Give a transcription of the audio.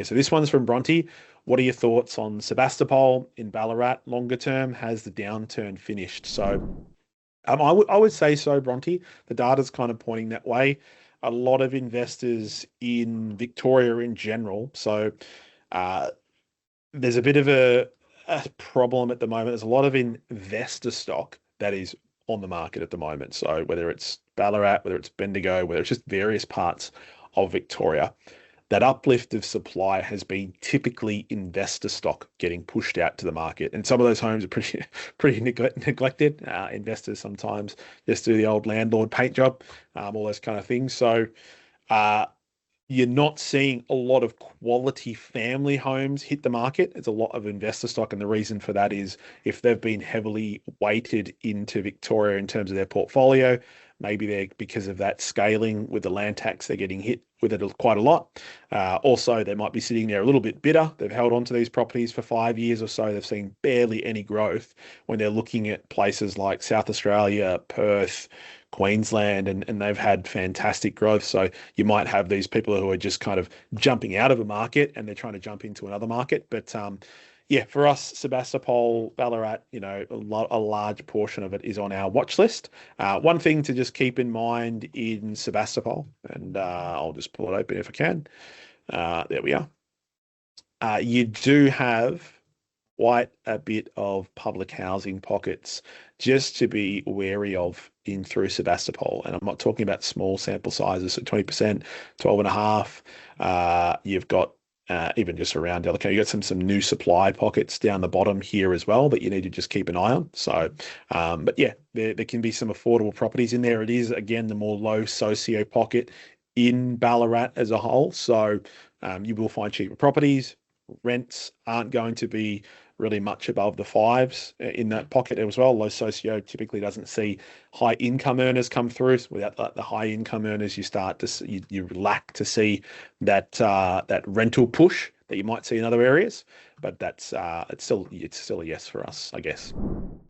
So this one's from Bronte. What are your thoughts on Sebastopol in Ballarat longer term? Has the downturn finished? So I would say so, Bronte. The data's kind of pointing that way. A lot of investors in Victoria in general. So uh, there's a bit of a problem at the moment. There's a lot of investor stock that is on the market at the moment. So whether it's Ballarat, whether it's Bendigo, whether it's just various parts of Victoria, that uplift of supply has been typically investor stock getting pushed out to the market. And some of those homes are pretty pretty neglected. Investors sometimes just do the old landlord paint job, all those kind of things. So uh, you're not seeing a lot of quality family homes hit the market. It's a lot of investor stock. And the reason for that is if they've been heavily weighted into Victoria in terms of their portfolio, maybe they're because of that scaling with the land tax, they're getting hit with it quite a lot. Also, they might be sitting there a little bit bitter. They've held on to these properties for 5 years or so. They've seen barely any growth when they're looking at places like South Australia, Perth, Queensland, and they've had fantastic growth. So you might have these people who are just kind of jumping out of a market and they're trying to jump into another market. But yeah, for us, Sebastopol, Ballarat, a large portion of it is on our watch list. One thing to just keep in mind in Sebastopol, and I'll just pull it open if I can. There we are. You do have quite a bit of public housing pockets just to be wary of in through Sebastopol. And I'm not talking about small sample sizes, so 20%, 12 and a half. You've got even just around Delacan, you got some new supply pockets down the bottom here as well that you need to just keep an eye on. So, but yeah, there can be some affordable properties in there. It is, again, the more low socio pocket in Ballarat as a whole. So you will find cheaper properties. Rents aren't going to be really much above the fives in that pocket as well. Low socio typically doesn't see high income earners come through. So without the high income earners, you start to see, you lack to see that rental push that you might see in other areas. But that's it's still a yes for us, I guess.